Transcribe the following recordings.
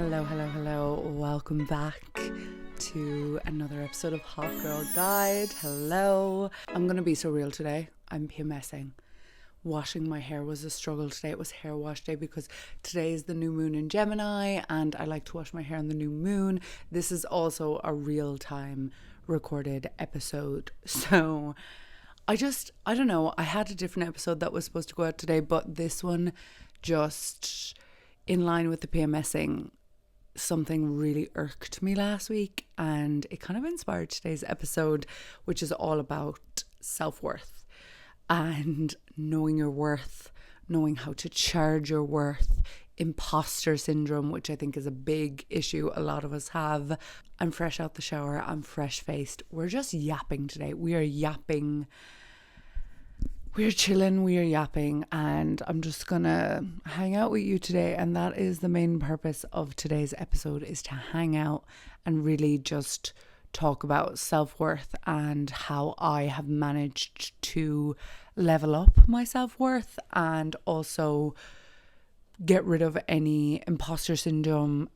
Hello. Welcome back to another episode of Hot Girl Guide. Hello. I'm going to be so real today. I'm PMSing. Washing my hair was a struggle today. It was hair wash day because today is the new moon in Gemini and I like to wash my hair on the new moon. This is also a real time recorded episode. So I don't know. I had a different episode that was supposed to go out today, but this one just in line with the PMSing, something really irked me last week and it kind of inspired today's episode, which is all about self-worth and knowing your worth, knowing how to charge your worth, imposter syndrome, which I think is a big issue a lot of us have. I'm fresh out the shower, I'm fresh faced. We're just yapping today. We are yapping. We're chilling, we are yapping, and I'm just gonna hang out with you today. And that is the main purpose of today's episode, is to hang out and really just talk about self-worth and how I have managed to level up my self-worth and also get rid of any imposter syndrome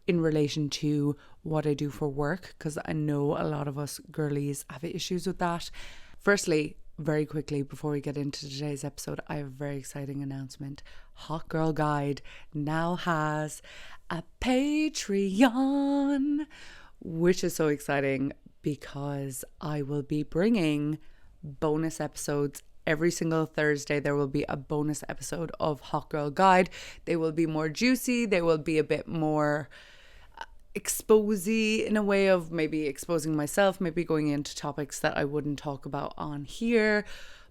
in relation to what I do for work, because I know a lot of us girlies have issues with that. Firstly, very quickly, before we get into today's episode, I have a very exciting announcement. Hot Girl Guide now has a Patreon, which is so exciting because I will be bringing bonus episodes every single Thursday. There will be a bonus episode of Hot Girl Guide. They will be more juicy. They will be a bit more exposey in a way of maybe exposing myself, maybe going into topics that I wouldn't talk about on here,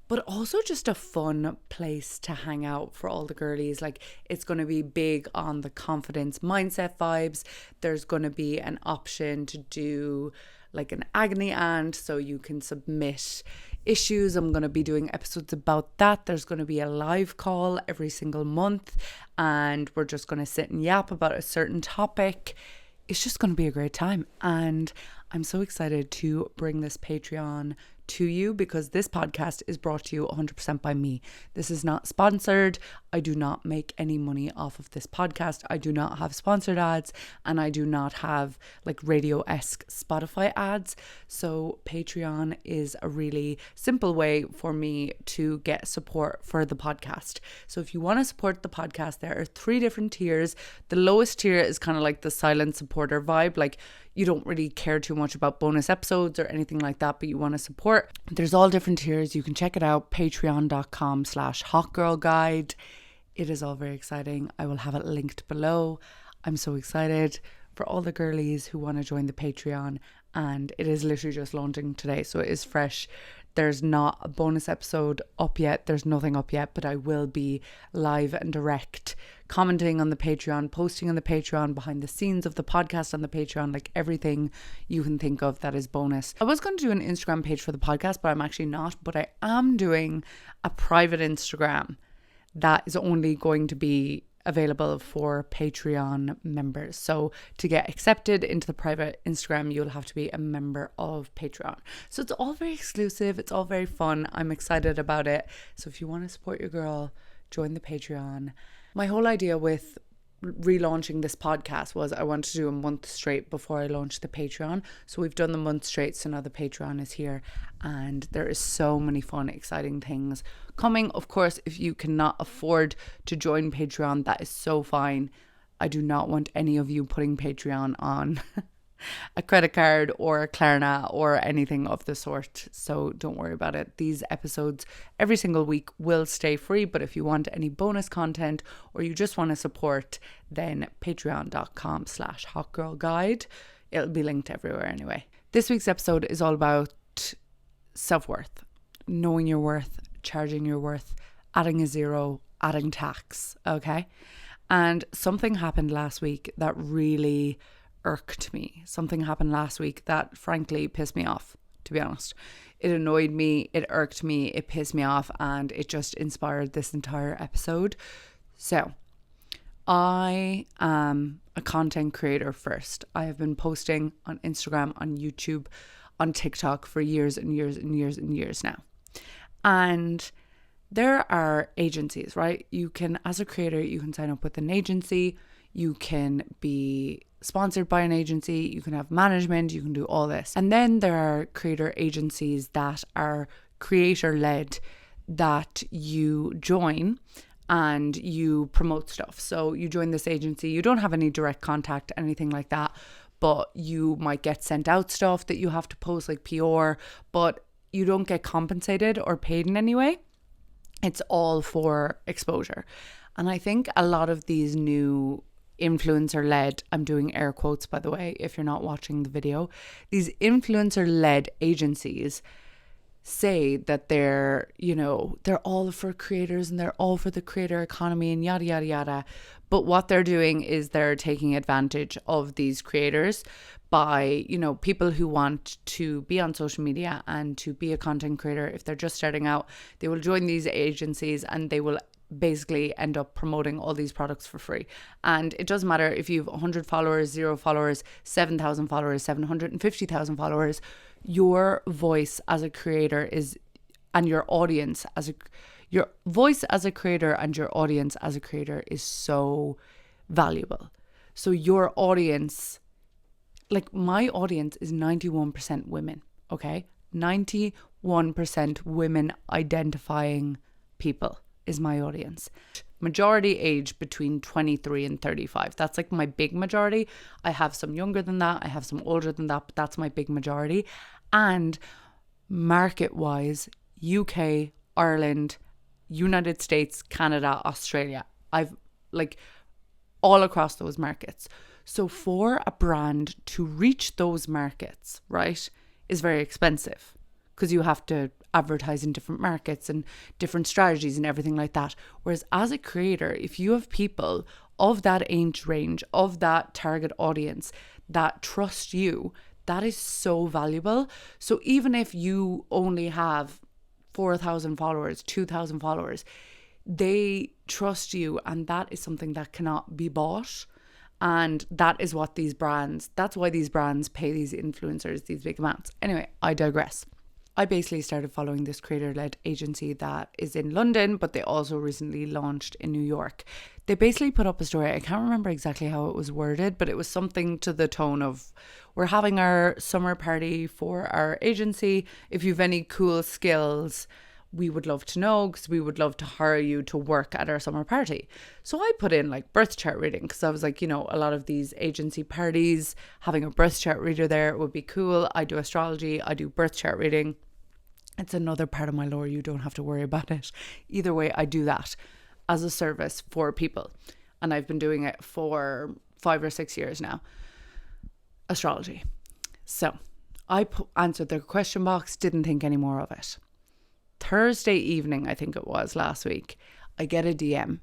but also just a fun place to hang out for all the girlies. Like, it's going to be big on the confidence mindset vibes. There's going to be an option to do like an agony aunt, so you can submit issues. I'm going to be doing episodes about that. There's going to be a live call every single month and we're just going to sit and yap about a certain topic. It's just going to be a great time. And I'm so excited to bring this Patreon to you because this podcast is brought to you 100% by me. This is not sponsored. I do not make any money off of this podcast. I do not have sponsored ads and I do not have like radio-esque Spotify ads. So Patreon is a really simple way for me to get support for the podcast. So if you want to support the podcast, there are 3 different tiers. The lowest tier is kind of like the silent supporter vibe. Like, you don't really care too much about bonus episodes or anything like that, but you want to support. There's all different tiers. You can check it out, patreon.com/hotgirlguide. It is all very exciting. I will have it linked below. I'm so excited for all the girlies who want to join the Patreon, and it is literally just launching today, so it is fresh. There's not a bonus episode up yet. There's nothing up yet, but I will be live and direct, commenting on the Patreon, posting on the Patreon, behind the scenes of the podcast on the Patreon, like everything you can think of that is bonus. I was going to do an Instagram page for the podcast, but I'm actually not. But I am doing a private Instagram that is only going to be available for Patreon members. So to get accepted into the private Instagram, you'll have to be a member of Patreon. So it's all very exclusive. It's all very fun. I'm excited about it. So if you want to support your girl, join the Patreon. My whole idea with relaunching this podcast was I wanted to do a month straight before I launched the Patreon. So we've done the month straight, so now the Patreon is here and there is so many fun, exciting things coming. Of course, if you cannot afford to join Patreon, that is so fine. I do not want any of you putting Patreon on a credit card or a Klarna or anything of the sort, so don't worry about it. These episodes every single week will stay free, but if you want any bonus content or you just want to support, then patreon.com/hotgirlguide. It'll be linked everywhere anyway. This week's episode is all about self-worth, knowing your worth, charging your worth, adding a zero, adding tax, okay? And something happened last week that really irked me. Something happened last week that frankly pissed me off, to be honest. It annoyed me, it irked me, it pissed me off, and it just inspired this entire episode. So, I am a content creator first. I have been posting on Instagram, on YouTube, on TikTok for years and years and years and years now. And there are agencies, right? You can, as a creator, you can sign up with an agency. you can be sponsored by an agency, you can have management, you can do all this. And then there are creator agencies that are creator led that you join and you promote stuff. So you join this agency, you don't have any direct contact, anything like that, but you might get sent out stuff that you have to post, like PR, but you don't get compensated or paid in any way. It's all for exposure. And I think a lot of these new influencer-led, I'm doing air quotes by the way, if you're not watching the video, these influencer-led agencies say that they're all for creators and they're all for the creator economy and yada, yada, yada. But what they're doing is they're taking advantage of these creators by, people who want to be on social media and to be a content creator. If they're just starting out, they will join these agencies and they will basically end up promoting all these products for free. And it doesn't matter if you have 100 followers, 0 followers, 7,000 followers, 750,000 followers, your voice as a creator is, and your audience as your voice as a creator and your audience as a creator is so valuable. So your audience, like my audience is 91% women, okay? 91% women identifying people is my audience. Majority age between 23 and 35. That's like my big majority. I have some younger than that. I have some older than that, but that's my big majority. And market-wise, UK, Ireland, United States, Canada, Australia. I've like all across those markets. So for a brand to reach those markets, right, is very expensive because you have to advertise in different markets and different strategies and everything like that. Whereas as a creator, if you have people of that age range, of that target audience that trust you, that is so valuable. So even if you only have 4,000 followers, 2,000 followers, they trust you, and that is something that cannot be bought. And that is what that's why these brands pay these influencers these big amounts. Anyway, I digress. I basically started following this creator-led agency that is in London, but they also recently launched in New York. They basically put up a story. I can't remember exactly how it was worded, but it was something to the tone of, we're having our summer party for our agency. If you've any cool skills, we would love to know, because we would love to hire you to work at our summer party. So I put in like birth chart reading, because I was like, a lot of these agency parties, having a birth chart reader there would be cool. I do astrology, I do birth chart reading. It's another part of my lore. You don't have to worry about it. Either way, I do that as a service for people. And I've been doing it for 5 or 6 years now. Astrology. So I answered the question box, didn't think any more of it. Thursday evening, I think it was last week, I get a DM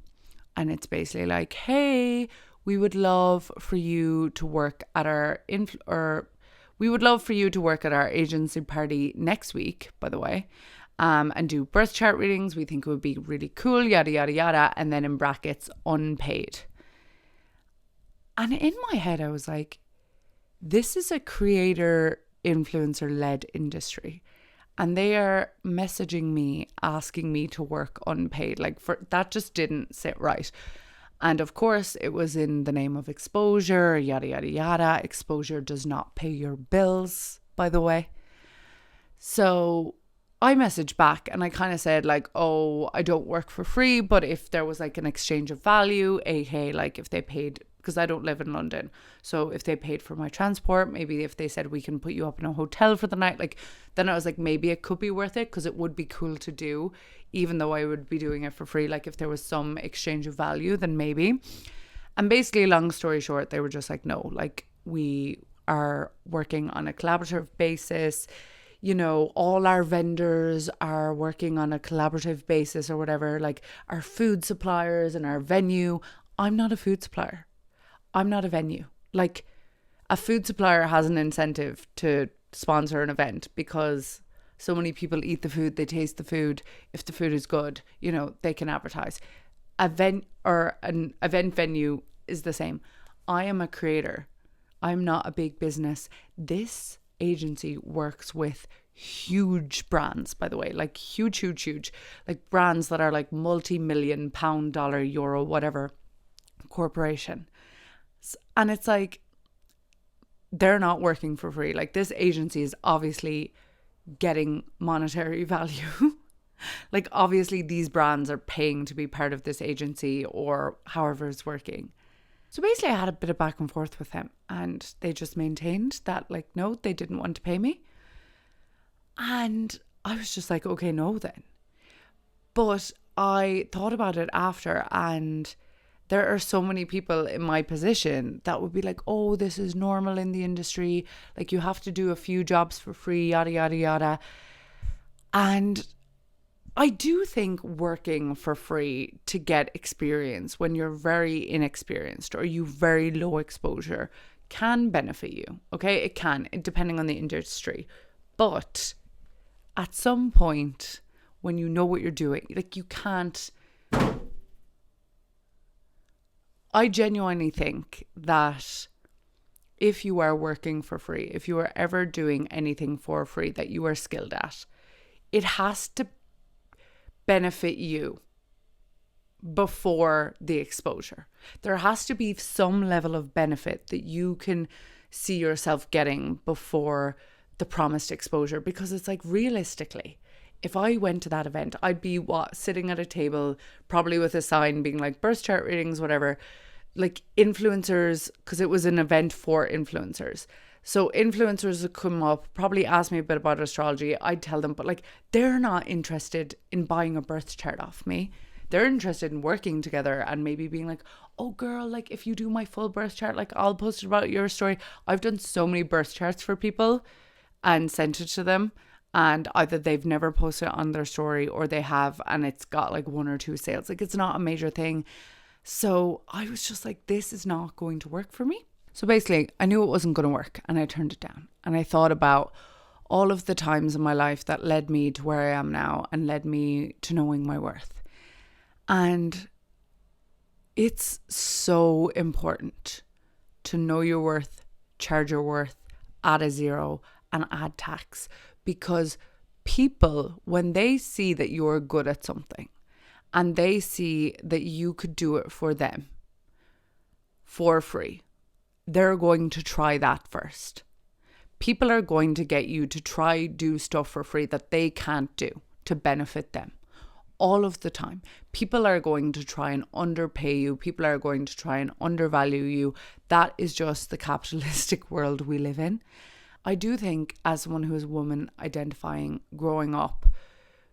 and it's basically like, hey, we would love for you to work at our agency party next week, by the way, and do birth chart readings. We think it would be really cool, yada, yada, yada. And then in brackets, unpaid. And in my head, I was like, this is a creator influencer led industry. And they are messaging me, asking me to work unpaid. That just didn't sit right. And of course, it was in the name of exposure, yada, yada, yada. Exposure does not pay your bills, by the way. So I messaged back and I kind of said like, oh, I don't work for free, but if there was like an exchange of value, aka like if they paid, because I don't live in London, so if they paid for my transport, maybe if they said we can put you up in a hotel for the night, then I was like, maybe it could be worth it, because it would be cool to do, even though I would be doing it for free. Like if there was some exchange of value, then maybe. And basically, long story short, they were just like, no, like we are working on a collaborative basis. All our vendors are working on a collaborative basis or whatever, like our food suppliers and our venue. I'm not a food supplier. I'm not a venue. Like a food supplier has an incentive to sponsor an event because so many people eat the food, they taste the food. If the food is good, they can advertise. An event venue is the same. I am a creator. I'm not a big business. This agency works with huge brands, by the way, like huge, like brands that are like multi-million pound, dollar, euro, whatever corporation. And it's like, they're not working for free. Like, this agency is obviously getting monetary value. Like, obviously these brands are paying to be part of this agency or however it's working. So basically I had a bit of back and forth with him, and they just maintained that, like, no, they didn't want to pay me. And I was just like, okay, no then. But I thought about it after, and there are so many people in my position that would be like, oh, this is normal in the industry. Like, you have to do a few jobs for free, yada, yada, yada. And I do think working for free to get experience when you're very inexperienced or you very low exposure can benefit you. Okay, it can, depending on the industry. But at some point, when you know what you're doing, like, you can't. I genuinely think that if you are working for free, if you are ever doing anything for free that you are skilled at, it has to benefit you before the exposure. There has to be some level of benefit that you can see yourself getting before the promised exposure, because it's like, realistically, if I went to that event, I'd be sitting at a table, probably with a sign being like birth chart readings, whatever, like influencers, because it was an event for influencers. So influencers would come up, probably ask me a bit about astrology. I'd tell them, but like, they're not interested in buying a birth chart off me. They're interested in working together and maybe being like, oh girl, like, if you do my full birth chart, like, I'll post about your story. I've done so many birth charts for people and sent it to them, and either they've never posted it on their story or they have, and it's got like 1 or 2 sales. Like, it's not a major thing. So I was just like, this is not going to work for me. So basically, I knew it wasn't going to work, and I turned it down. And I thought about all of the times in my life that led me to where I am now and led me to knowing my worth. And it's so important to know your worth, charge your worth, add a zero, and add tax. Because people, when they see that you're good at something and they see that you could do it for them for free, they're going to try that first. People are going to get you to try do stuff for free that they can't do to benefit them. All of the time. People are going to try and underpay you. People are going to try and undervalue you. That is just the capitalistic world we live in. I do think, as someone who is a woman identifying, growing up,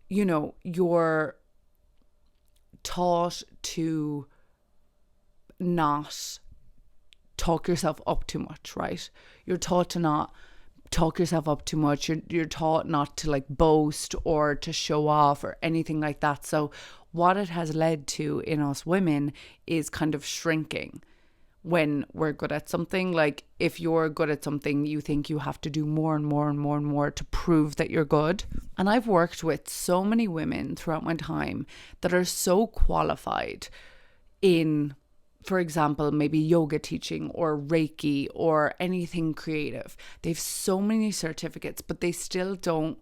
you know, you're taught to not talk yourself up too much, right? You're taught to not talk yourself up too much. You're taught not to like boast or to show off or anything like that. So what it has led to in us women is kind of shrinking when we're good at something. Like, if you're good at something, you think you have to do more and more and more and more to prove that you're good. And I've worked with so many women throughout my time that are so qualified in, for example, maybe yoga teaching or Reiki or anything creative. They have so many certificates, but they still don't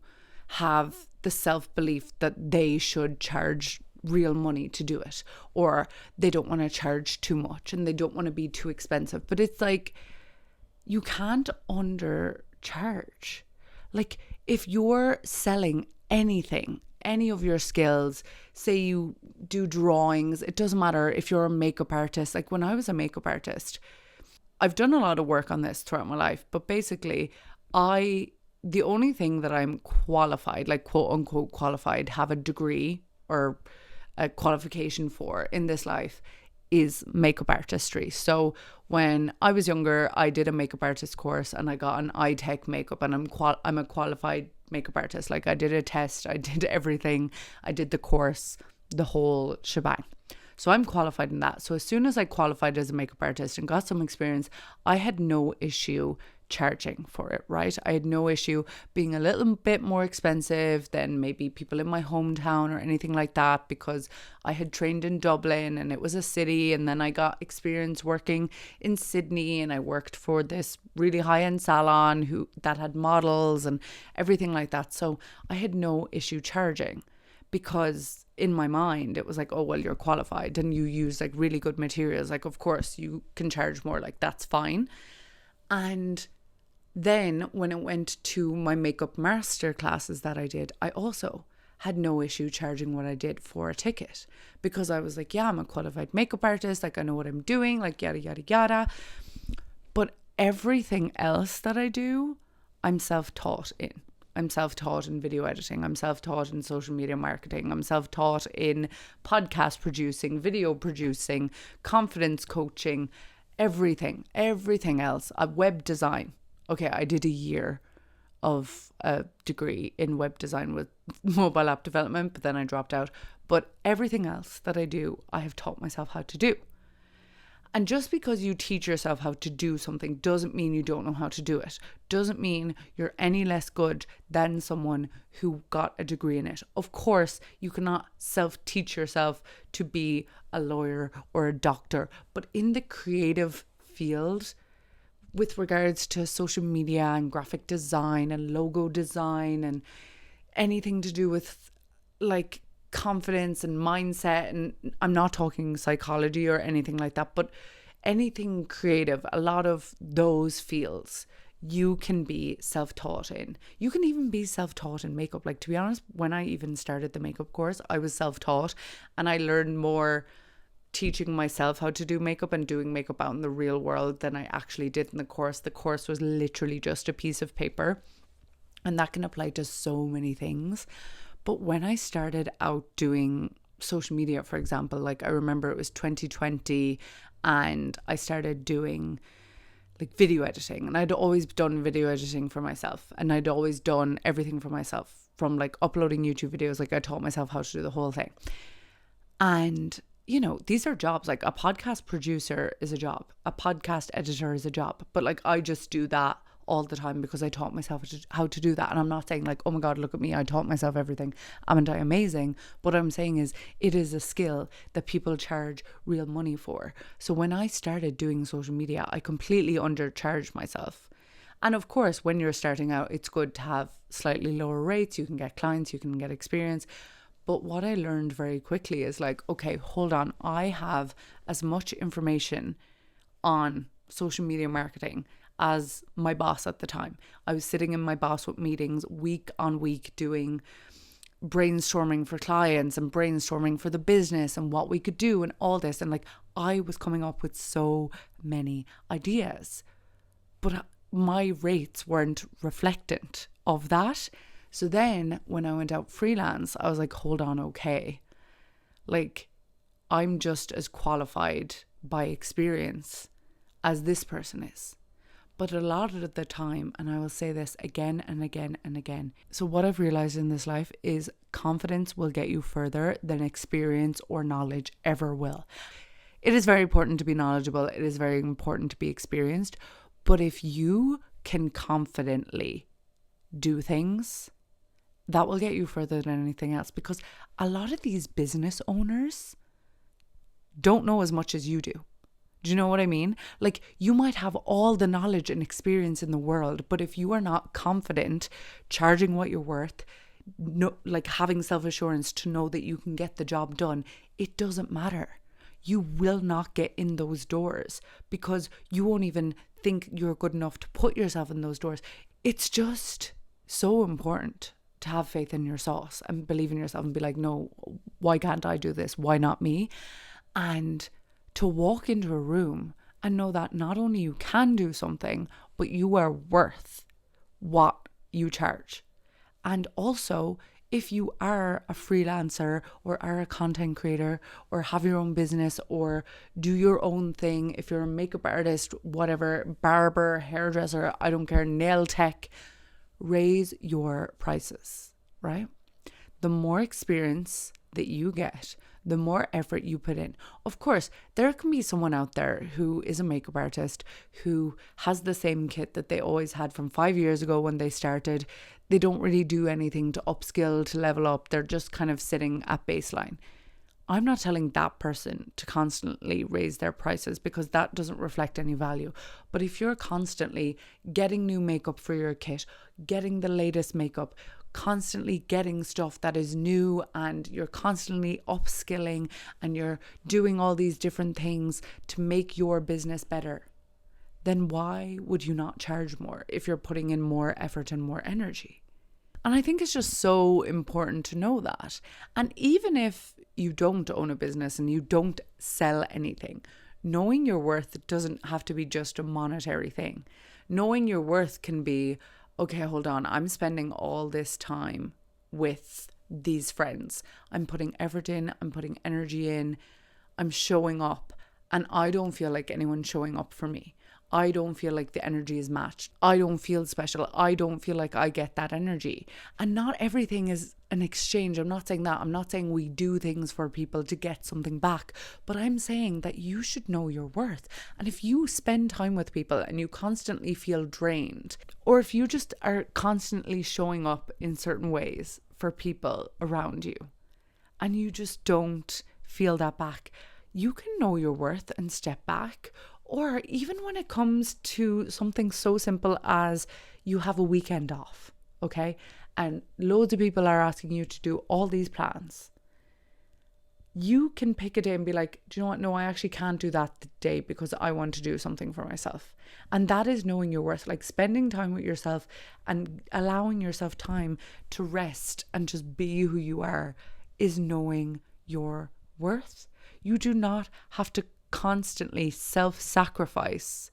have the self-belief that they should charge real money to do it, or they don't want to charge too much and they don't want to be too expensive. But it's like, you can't undercharge. Like, if you're selling anything, any of your skills, say you do drawings, it doesn't matter if you're a makeup artist. Like, when I was a makeup artist, I've done a lot of work on this throughout my life, but basically the only thing that I'm qualified, like quote unquote qualified, have a degree or a qualification for in this life is makeup artistry. So when I was younger, I did a makeup artist course and I got an eye tech makeup, and I'm a qualified makeup artist. Like, I did a test, I did everything, I did the course, the whole shebang. So I'm qualified in that. So as soon as I qualified as a makeup artist and got some experience, I had no issue charging for it, right? I had no issue being a little bit more expensive than maybe people in my hometown or anything like that, because I had trained in Dublin and it was a city, and then I got experience working in Sydney, and I worked for this really high-end salon that had models and everything like that. So I had no issue charging because in my mind, it was like, oh, well, you're qualified and you use like really good materials. Like, of course, you can charge more. Like, that's fine. And then when it went to my makeup master classes that I did, I also had no issue charging what I did for a ticket, because I was like, yeah, I'm a qualified makeup artist. Like, I know what I'm doing, like, yada, yada, yada. But everything else that I do, I'm self-taught in. I'm self-taught in video editing. I'm self-taught in social media marketing. I'm self-taught in podcast producing, video producing, confidence coaching, everything else. Web design. Okay, I did a year of a degree in web design with mobile app development, but then I dropped out. But everything else that I do, I have taught myself how to do. And just because you teach yourself how to do something doesn't mean you don't know how to do it. Doesn't mean you're any less good than someone who got a degree in it. Of course, you cannot self-teach yourself to be a lawyer or a doctor. But in the creative field, with regards to social media and graphic design and logo design and anything to do with like confidence and mindset, and I'm not talking psychology or anything like that, but anything creative, a lot of those fields you can be self-taught in. You can even be self-taught in makeup. Like, to be honest, when I even started the makeup course, I was self-taught, and I learned more teaching myself how to do makeup and doing makeup out in the real world than I actually did in the course. The course was literally just a piece of paper, and that can apply to so many things. But when I started out doing social media, for example, like I remember it was 2020 and I started doing like video editing, and I'd always done video editing for myself, and I'd always done everything for myself, from like uploading YouTube videos. Like, I taught myself how to do the whole thing. And you know, these are jobs. Like, a podcast producer is a job, a podcast editor is a job, but like I just do that all the time because I taught myself how to do that. And I'm not saying like, oh my God, look at me, I taught myself everything, aren't I amazing? What I'm saying is, it is a skill that people charge real money for. So when I started doing social media, I completely undercharged myself. And of course, when you're starting out, it's good to have slightly lower rates. You can get clients, you can get experience. But what I learned very quickly is like, okay, hold on, I have as much information on social media marketing as my boss at the time. I was sitting in my boss with meetings week on week, doing brainstorming for clients and brainstorming for the business and what we could do and all this. And like, I was coming up with so many ideas, but my rates weren't reflectant of that. So then when I went out freelance, I was like, hold on, okay. Like, I'm just as qualified by experience as this person is. But a lot of the time, and I will say this again and again and again, so what I've realized in this life is confidence will get you further than experience or knowledge ever will. It is very important to be knowledgeable. It is very important to be experienced. But if you can confidently do things, that will get you further than anything else, because a lot of these business owners don't know as much as you do. Do you know what I mean? Like, you might have all the knowledge and experience in the world, but if you are not confident charging what you're worth, like having self-assurance to know that you can get the job done, it doesn't matter. You will not get in those doors because you won't even think you're good enough to put yourself in those doors. It's just so important to have faith in your sauce and believe in yourself and be like, no, why can't I do this? Why not me? And to walk into a room and know that not only you can do something, but you are worth what you charge. And also, if you are a freelancer or are a content creator or have your own business or do your own thing, if you're a makeup artist, whatever, barber, hairdresser, I don't care, nail tech, raise your prices, right? The more experience that you get, the more effort you put in. Of course, there can be someone out there who is a makeup artist who has the same kit that they always had from 5 years ago when they started. They don't really do anything to upskill, to level up. They're just kind of sitting at baseline. I'm not telling that person to constantly raise their prices because that doesn't reflect any value. But if you're constantly getting new makeup for your kit, getting the latest makeup, constantly getting stuff that is new and you're constantly upskilling and you're doing all these different things to make your business better, then why would you not charge more if you're putting in more effort and more energy? And I think it's just so important to know that. And even if you don't own a business and you don't sell anything, knowing your worth doesn't have to be just a monetary thing. Knowing your worth can be, okay, hold on, I'm spending all this time with these friends. I'm putting effort in, I'm putting energy in, I'm showing up, and I don't feel like anyone's showing up for me. I don't feel like the energy is matched. I don't feel special. I don't feel like I get that energy. And not everything is an exchange. I'm not saying that. I'm not saying we do things for people to get something back. But I'm saying that you should know your worth. And if you spend time with people and you constantly feel drained, or if you just are constantly showing up in certain ways for people around you, and you just don't feel that back, you can know your worth and step back. Or even when it comes to something so simple as you have a weekend off, okay? And loads of people are asking you to do all these plans. You can pick a day and be like, do you know what? No, I actually can't do that day because I want to do something for myself. And that is knowing your worth, like spending time with yourself and allowing yourself time to rest and just be who you are is knowing your worth. You do not have to constantly self-sacrifice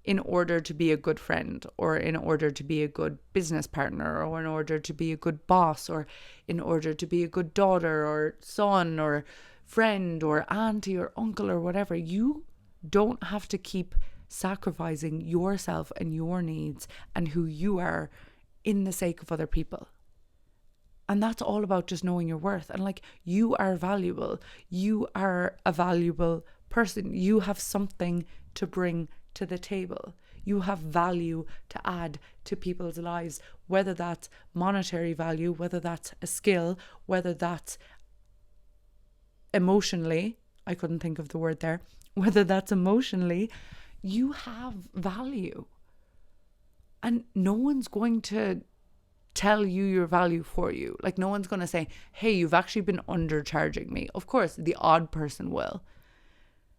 in order to be a good friend, or in order to be a good business partner, or in order to be a good boss, or in order to be a good daughter or son or friend or auntie or uncle or whatever. You don't have to keep sacrificing yourself and your needs and who you are in the sake of other people. And that's all about just knowing your worth. And like, you are valuable. You are a valuable person. You have something to bring to the table. You have value to add to people's lives, whether that's monetary value, whether that's a skill, whether that's emotionally, I couldn't think of the word there, whether that's emotionally, you have value. And no one's going to tell you your value for you. Like, no one's going to say, hey, you've actually been undercharging me. Of course, the odd person will.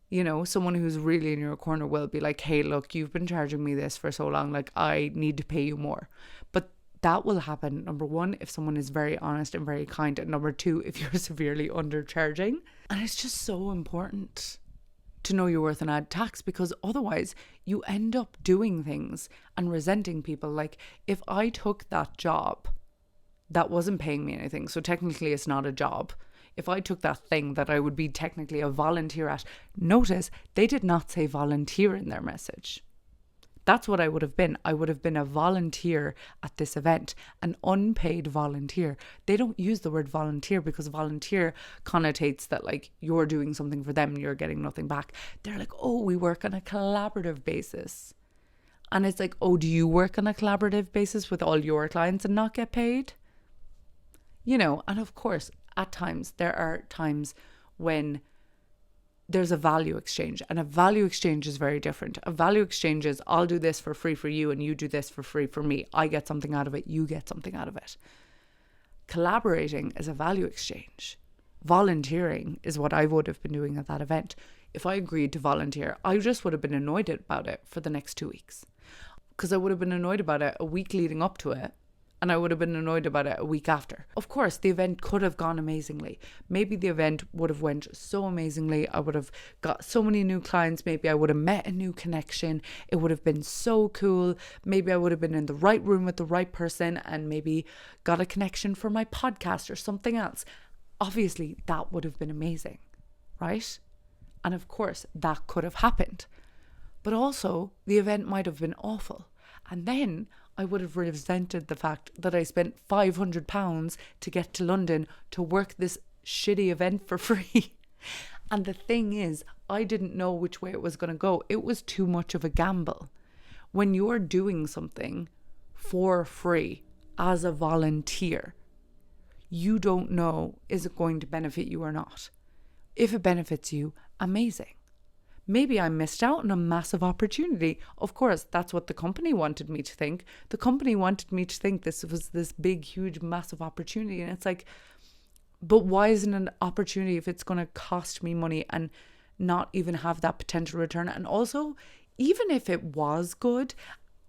You know, someone who's really in your corner will be like, hey, look, you've been charging me this for so long. Like, I need to pay you more. But that will happen, number one, if someone is very honest and very kind. And number two, if you're severely undercharging. And it's just so important to know your worth and add tax, because otherwise you end up doing things and resenting people. Like, if I took that job that wasn't paying me anything, so technically it's not a job, if I took that thing that I would be technically a volunteer at, notice they did not say volunteer in their message. That's what I would have been. I would have been a volunteer at this event, an unpaid volunteer. They don't use the word volunteer because volunteer connotates that like you're doing something for them and you're getting nothing back. They're like, oh, we work on a collaborative basis. And it's like, oh, do you work on a collaborative basis with all your clients and not get paid? You know, and of course, at times, there are times when there's a value exchange, and a value exchange is very different. A value exchange is, I'll do this for free for you and you do this for free for me. I get something out of it, you get something out of it. Collaborating is a value exchange. Volunteering is what I would have been doing at that event. If I agreed to volunteer, I just would have been annoyed about it for the next 2 weeks, because I would have been annoyed about it a week leading up to it. And I would have been annoyed about it a week after. Of course, the event could have gone amazingly. Maybe the event would have went so amazingly. I would have got so many new clients. Maybe I would have met a new connection. It would have been so cool. Maybe I would have been in the right room with the right person and maybe got a connection for my podcast or something else. Obviously, that would have been amazing, right? And of course, that could have happened. But also, the event might have been awful. And then I would have resented the fact that I spent £500 to get to London to work this shitty event for free. And the thing is, I didn't know which way it was going to go. It was too much of a gamble. When you're doing something for free as a volunteer, you don't know, is it going to benefit you or not? If it benefits you, amazing. maybe I missed out on a massive opportunity. Of course, that's what the company wanted me to think. The company wanted me to think this was this big, huge, massive opportunity. And it's like, but why isn't it an opportunity if it's going to cost me money and not even have that potential return? And also, even if it was good,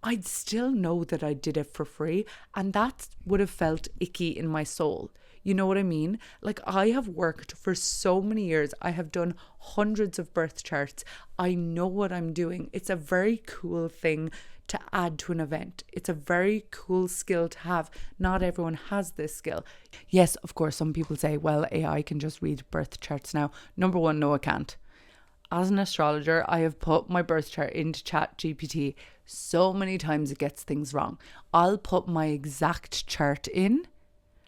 I'd still know that I did it for free, and that would have felt icky in my soul. You know what I mean? Like, I have worked for so many years. I have done hundreds of birth charts. I know what I'm doing. It's a very cool thing to add to an event. It's a very cool skill to have. Not everyone has this skill. Yes, of course, some people say, well, AI can just read birth charts now. Number one, no, it can't. As an astrologer, I have put my birth chart into ChatGPT so many times it gets things wrong. I'll put my exact chart in,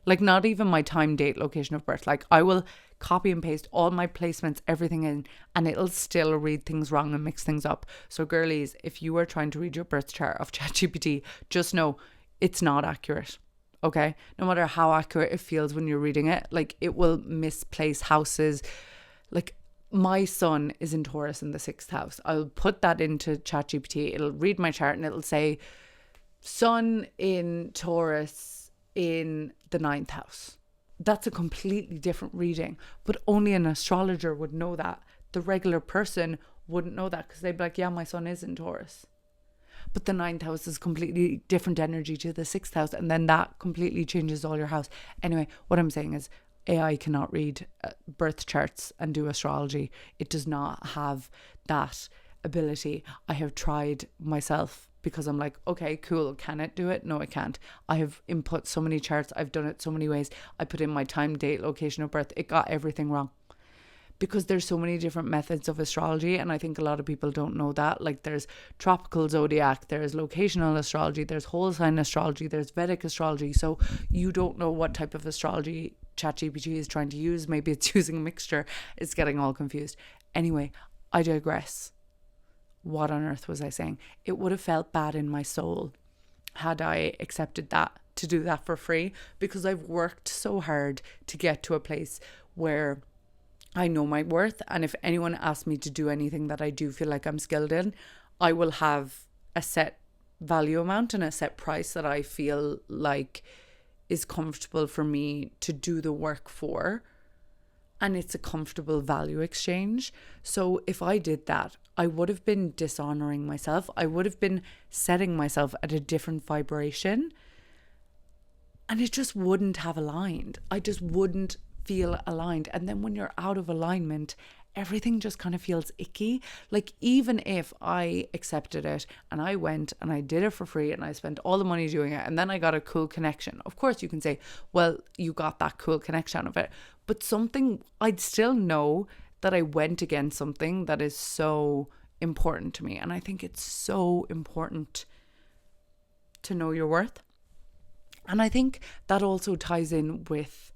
like not even my time, date, location of birth. Like I will copy and paste all my placements, everything in, and it'll still read things wrong and mix things up. So girlies, if you are trying to read your birth chart of ChatGPT, just know it's not accurate. Okay? No matter how accurate it feels when you're reading it, like it will misplace houses. Like my sun is in Taurus in the 6th house. I'll put that into ChatGPT. It'll read my chart and it'll say sun in Taurus in the 9th house. That's a completely different reading, but only an astrologer would know that. The regular person wouldn't know that because they'd be like, yeah, my sun is in Taurus. But the 9th house is completely different energy to the 6th house, and then that completely changes all your house. Anyway, what I'm saying is AI cannot read birth charts and do astrology. It does not have that ability. I have tried myself because I'm like, okay, cool. Can it do it? No, it can't. I have input so many charts. I've done it so many ways. I put in my time, date, location of birth. It got everything wrong because there's so many different methods of astrology. And I think a lot of people don't know that. Like there's tropical zodiac, there's locational astrology, there's whole sign astrology, there's Vedic astrology. So you don't know what type of astrology ChatGPT is trying to use. Maybe it's using a mixture. It's getting all confused. Anyway, I digress. What on earth was I saying? It would have felt bad in my soul had I accepted that, to do that for free, because I've worked so hard to get to a place where I know my worth. And if anyone asks me to do anything that I do feel like I'm skilled in, I will have a set value amount and a set price that I feel like is comfortable for me to do the work for, and it's a comfortable value exchange. So if I did that, I would have been dishonoring myself. I would have been setting myself at a different vibration, and it just wouldn't have aligned. I just wouldn't feel aligned. And then when you're out of alignment, everything just kind of feels icky. Like even if I accepted it and I went and I did it for free and I spent all the money doing it and then I got a cool connection, of course you can say, well, you got that cool connection of it, but something, I'd still know that I went against something that is so important to me. And I think it's so important to know your worth. And I think that also ties in with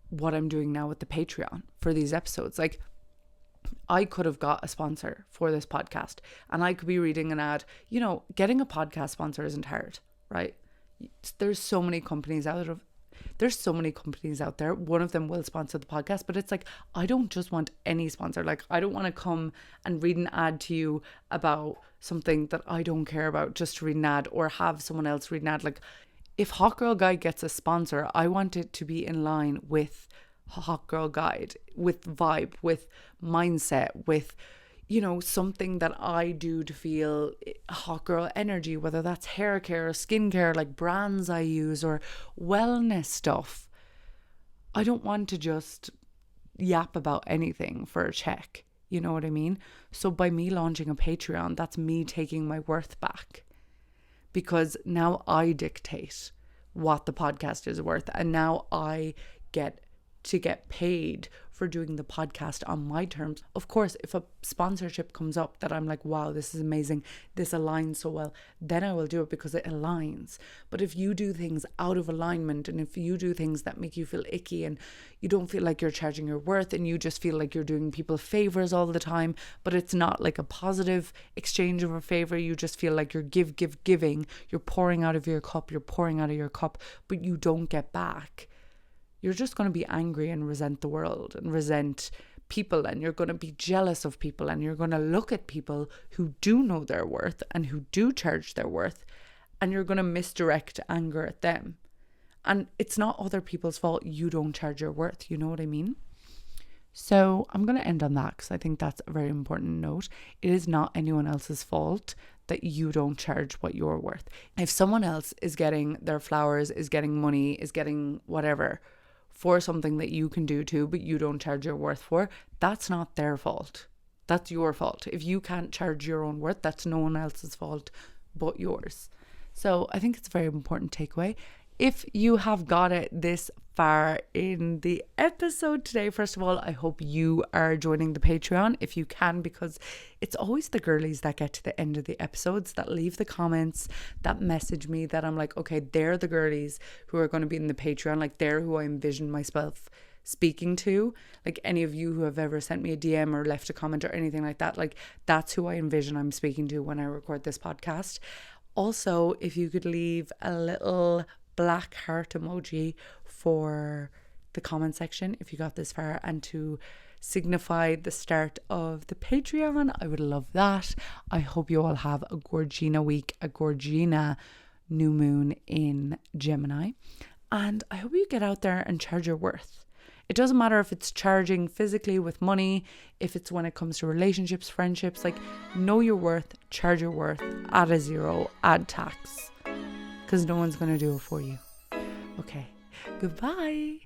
what I'm doing now with the Patreon for these episodes. Like, I could have got a sponsor for this podcast and I could be reading an ad. You know, getting a podcast sponsor isn't hard, right? There's so many companies out there. One of them will sponsor the podcast, but it's like, I don't just want any sponsor. Like, I don't want to come and read an ad to you about something that I don't care about just to read an ad, or have someone else read an ad. Like, if Hot Girl Guide gets a sponsor, I want it to be in line with Hot Girl Guide, with vibe, with mindset, with, you know, something that I do to feel hot girl energy, whether that's hair care or skin care, like brands I use, or wellness stuff. I don't want to just yap about anything for a check. You know what I mean? So by me launching a Patreon, that's me taking my worth back, because now I dictate what the podcast is worth, and now I get to get paid for doing the podcast on my terms. Of course, if a sponsorship comes up that I'm like, wow, this is amazing, this aligns so well, then I will do it because it aligns. But if you do things out of alignment, and if you do things that make you feel icky and you don't feel like you're charging your worth, and you just feel like you're doing people favors all the time, but it's not like a positive exchange of a favor, you just feel like you're giving, you're pouring out of your cup, but you don't get back, you're just going to be angry and resent the world and resent people, and you're going to be jealous of people, and you're going to look at people who do know their worth and who do charge their worth, and you're going to misdirect anger at them. And it's not other people's fault you don't charge your worth. You know what I mean? So I'm going to end on that because I think that's a very important note. It is not anyone else's fault that you don't charge what you're worth. If someone else is getting their flowers, is getting money, is getting whatever for something that you can do too, but you don't charge your worth for, that's not their fault. That's your fault. If you can't charge your own worth, that's no one else's fault but yours. So I think it's a very important takeaway. If you have got it this far in the episode today, first of all, I hope you are joining the Patreon if you can, because it's always the girlies that get to the end of the episodes that leave the comments, that message me, that I'm like, okay, they're the girlies who are going to be in the Patreon. Like, they're who I envision myself speaking to. Like, any of you who have ever sent me a DM or left a comment or anything like that, like, that's who I envision I'm speaking to when I record this podcast. Also, if you could leave a little black heart emoji for the comment section if you got this far, and to signify the start of the Patreon, I would love that. I hope you all have a Gorgina week, a Gorgina new moon in Gemini, and I hope you get out there and charge your worth. It doesn't matter if it's charging physically with money, if it's when it comes to relationships, friendships, like, know your worth, charge your worth, add a zero, add tax, because no one's going to do it for you. Okay, goodbye.